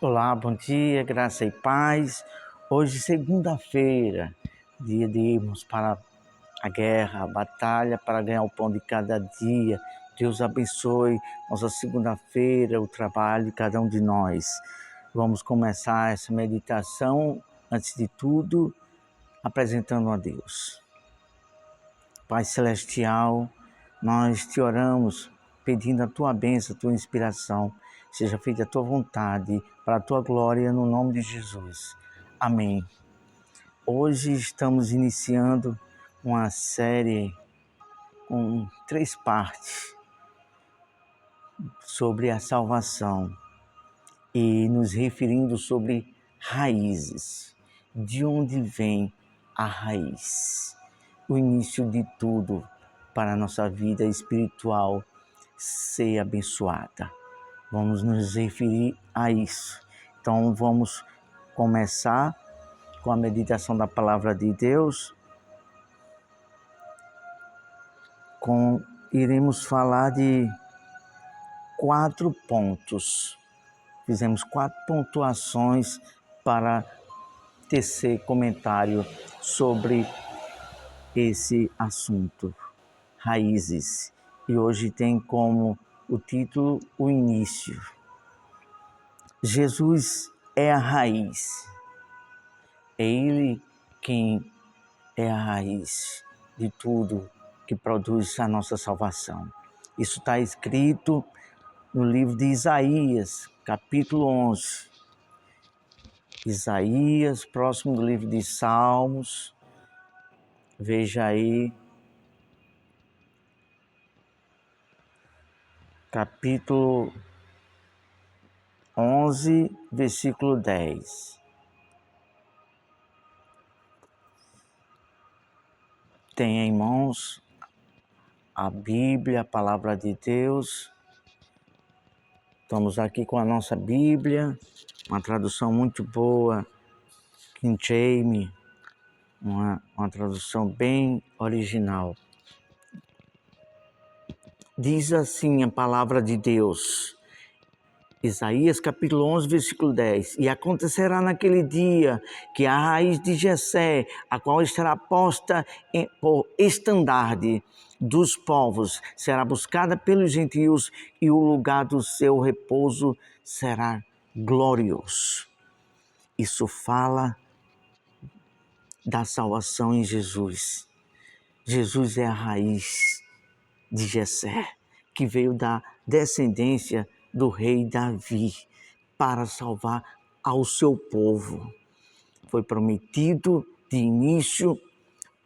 Olá, bom dia, graça e paz. Hoje, segunda-feira, dia de irmos para a guerra, a batalha para ganhar o pão de cada dia. Deus abençoe nossa segunda-feira, o trabalho de cada um de nós. Vamos começar essa meditação, antes de tudo, apresentando a Deus. Pai Celestial, nós te oramos pedindo a tua bênção, a tua inspiração. Seja feita a tua vontade, para a tua glória, no nome de Jesus. Amém. Hoje estamos iniciando uma série com 3 partes sobre a salvação e nos referindo sobre raízes. De onde vem a raiz? O início de tudo para a nossa vida espiritual ser abençoada. Vamos nos referir a isso. Então vamos começar com a meditação da palavra de Deus. Iremos falar de 4 pontos. Fizemos 4 pontuações para tecer comentário sobre esse assunto, raízes. E hoje tem como o título, o início. Jesus é a raiz. É Ele quem é a raiz de tudo que produz a nossa salvação. Isso está escrito no livro de Isaías, capítulo 11. Isaías, próximo do livro de Salmos. Veja aí, capítulo 11, versículo 10. Tenha em mãos a Bíblia, a Palavra de Deus. Estamos aqui com a nossa Bíblia, uma tradução muito boa, King James, uma tradução bem original. Diz assim a Palavra de Deus, Isaías capítulo 11, versículo 10. E acontecerá naquele dia que a raiz de Jessé, a qual estará posta por estandarte dos povos, será buscada pelos gentios, e o lugar do seu repouso será glorioso. Isso fala da salvação em Jesus. Jesus é a raiz de Jessé, que veio da descendência do rei Davi para salvar ao seu povo. Foi prometido de início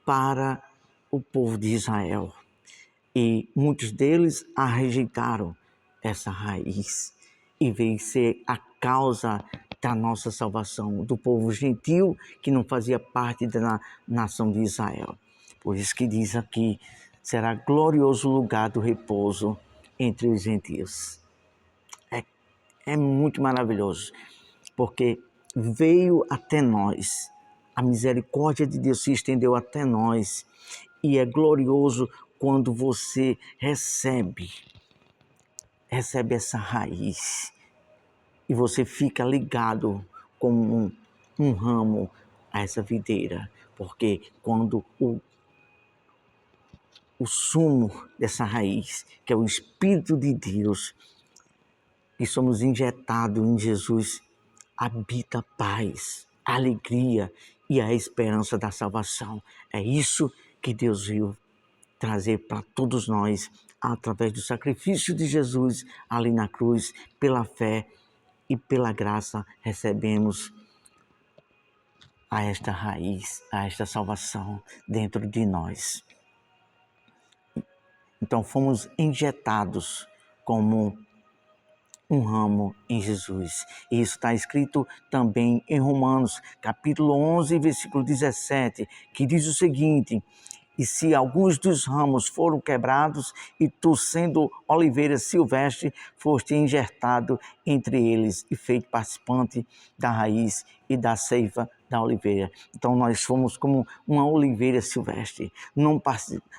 para o povo de Israel. E muitos deles a rejeitaram, essa raiz, e veio ser a causa da nossa salvação, do povo gentil que não fazia parte da nação de Israel. Por isso que diz aqui, será glorioso lugar do repouso entre os gentios. É muito maravilhoso, porque veio até nós, a misericórdia de Deus se estendeu até nós, e é glorioso quando você recebe essa raiz, e você fica ligado como um ramo a essa videira, porque quando o sumo dessa raiz, que é o Espírito de Deus, e somos injetados em Jesus, habita a paz, a alegria e a esperança da salvação. É isso que Deus veio trazer para todos nós, através do sacrifício de Jesus ali na cruz. Pela fé e pela graça recebemos a esta raiz, a esta salvação dentro de nós. Então fomos injetados como um ramo em Jesus. E isso está escrito também em Romanos, capítulo 11, versículo 17, que diz o seguinte: e se alguns dos ramos foram quebrados, e tu, sendo oliveira silvestre, foste injertado entre eles e feito participante da raiz e da seiva da oliveira. Então nós fomos como uma oliveira silvestre,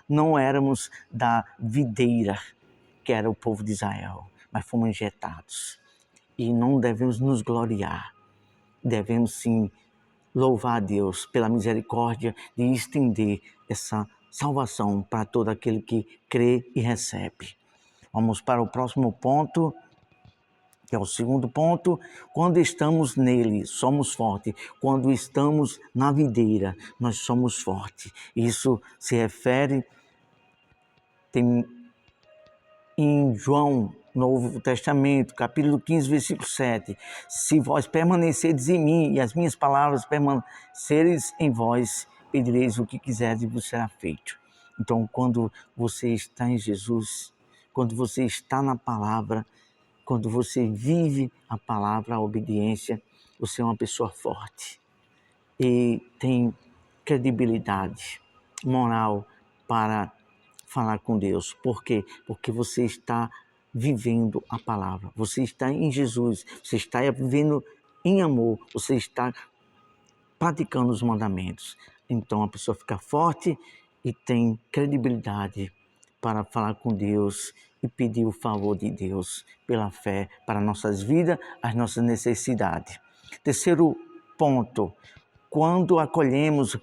não éramos da videira, que era o povo de Israel, mas fomos injetados. e não devemos nos gloriar. Devemos sim louvar a Deus pela misericórdia de estender essa salvação para todo aquele que crê e recebe. Vamos para o próximo ponto, que é o segundo ponto. Quando estamos nele, somos fortes. Quando estamos na videira, nós somos fortes. Isso se refere em João, Novo Testamento, capítulo 15, versículo 7. Se vós permanecerdes em mim e as minhas palavras permanecerem em vós, pedireis o que quiserdes e vos será feito. Então, quando você está em Jesus, quando você está na palavra, quando você vive a palavra, a obediência, você é uma pessoa forte e tem credibilidade moral para falar com Deus. Por quê? Porque você está vivendo a palavra, você está em Jesus, você está vivendo em amor, você está praticando os mandamentos. Então a pessoa fica forte e tem credibilidade para falar com Deus e pedir o favor de Deus pela fé para nossas vidas, as nossas necessidades. Terceiro ponto, quando acolhemos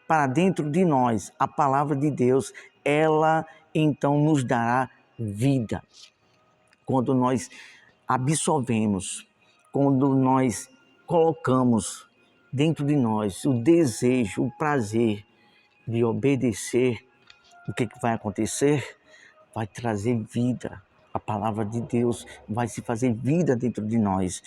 para dentro de nós a palavra de Deus, ela então nos dará vida. Quando nós absorvemos, quando nós colocamos dentro de nós o desejo, o prazer de obedecer, o que vai acontecer? Vai trazer vida. A palavra de Deus vai se fazer vida dentro de nós.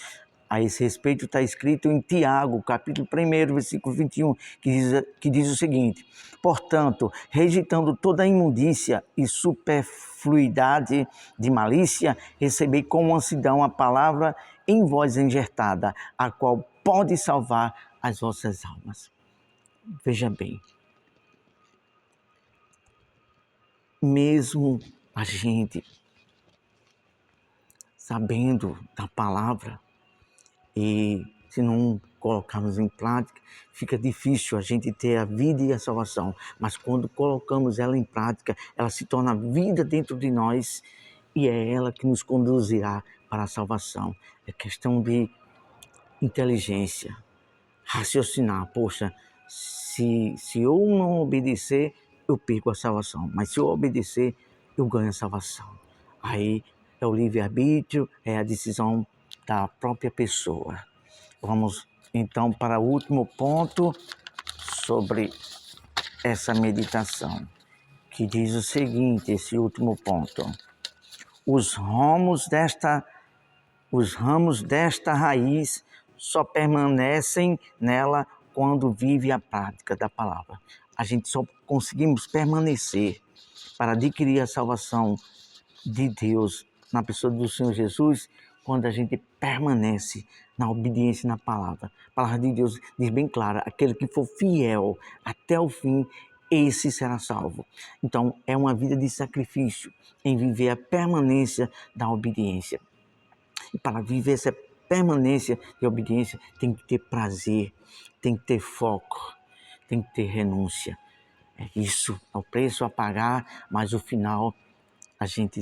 A esse respeito está escrito em Tiago, capítulo 1, versículo 21, que diz o seguinte: portanto, rejeitando toda a imundícia e superfluidade de malícia, recebei com mansidão a palavra em vós injertada, a qual pode salvar as vossas almas. Veja bem, mesmo a gente sabendo da palavra, e se não colocarmos em prática, fica difícil a gente ter a vida e a salvação. Mas quando colocamos ela em prática, ela se torna vida dentro de nós e é ela que nos conduzirá para a salvação. É questão de inteligência, raciocinar. Poxa, se eu não obedecer, eu perco a salvação. Mas se eu obedecer, eu ganho a salvação. Aí é o livre-arbítrio, é a decisão da própria pessoa. Vamos então para o último ponto sobre essa meditação, que diz o seguinte, esse último ponto: os ramos desta raiz só permanecem nela quando vive a prática da palavra. A gente só conseguimos permanecer para adquirir a salvação de Deus na pessoa do Senhor Jesus quando a gente permanece na obediência na palavra. A palavra de Deus diz bem clara: aquele que for fiel até o fim, esse será salvo. Então, é uma vida de sacrifício em viver a permanência da obediência. E para viver essa permanência de obediência, tem que ter prazer, tem que ter foco, tem que ter renúncia. É isso, é o preço a pagar, mas no final a gente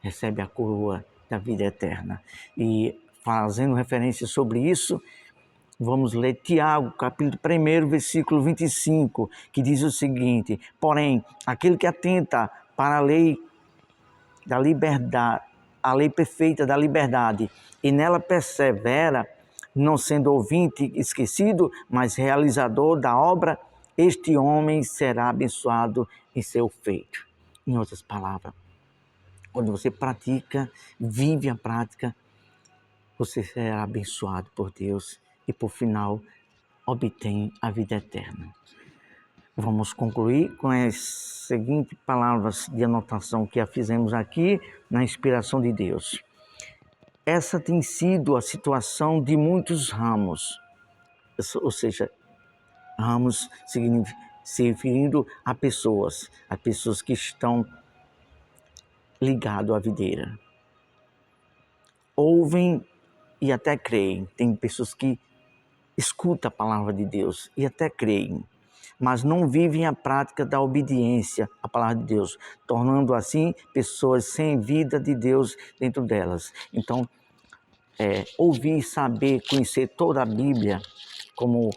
recebe a coroa da vida eterna. E fazendo referência sobre isso, vamos ler Tiago, capítulo 1, versículo 25, que diz o seguinte: porém, aquele que atenta para a lei da liberdade, a lei perfeita da liberdade, e nela persevera, não sendo ouvinte esquecido, mas realizador da obra, este homem será abençoado em seu feito. Em outras palavras, quando você pratica, vive a prática, você será abençoado por Deus e, por final, obtém a vida eterna. Vamos concluir com as seguintes palavras de anotação que a fizemos aqui na inspiração de Deus. Essa tem sido a situação de muitos ramos, ou seja, ramos se referindo a pessoas que estão ligadas à videira. Ouvem e até creem. Tem pessoas que escutam a palavra de Deus e até creem, mas não vivem a prática da obediência à palavra de Deus, tornando assim pessoas sem vida de Deus dentro delas. Então, ouvir, saber, conhecer toda a Bíblia, como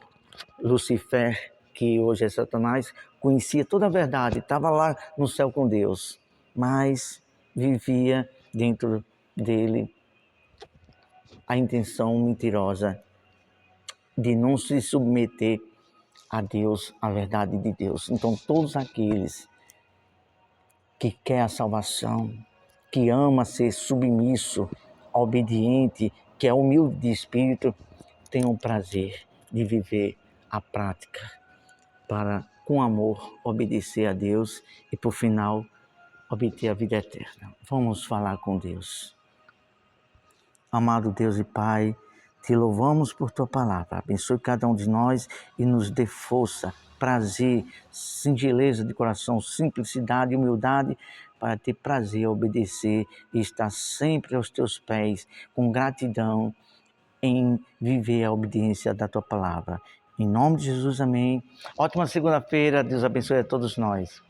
Lucifer, que hoje é Satanás, conhecia toda a verdade, estava lá no céu com Deus, mas vivia dentro dele a intenção mentirosa de não se submeter a Deus, à verdade de Deus. Então, todos aqueles que querem a salvação, que ama ser submisso, obediente, que é humilde de espírito, tenham o prazer de viver a prática para, com amor, obedecer a Deus e, por final, obter a vida eterna. Vamos falar com Deus. Amado Deus e Pai, te louvamos por tua palavra. Abençoe cada um de nós e nos dê força, prazer, singeleza de coração, simplicidade e humildade para ter prazer, obedecer e estar sempre aos teus pés, com gratidão em viver a obediência da tua palavra. Em nome de Jesus, amém. Ótima segunda-feira, Deus abençoe a todos nós.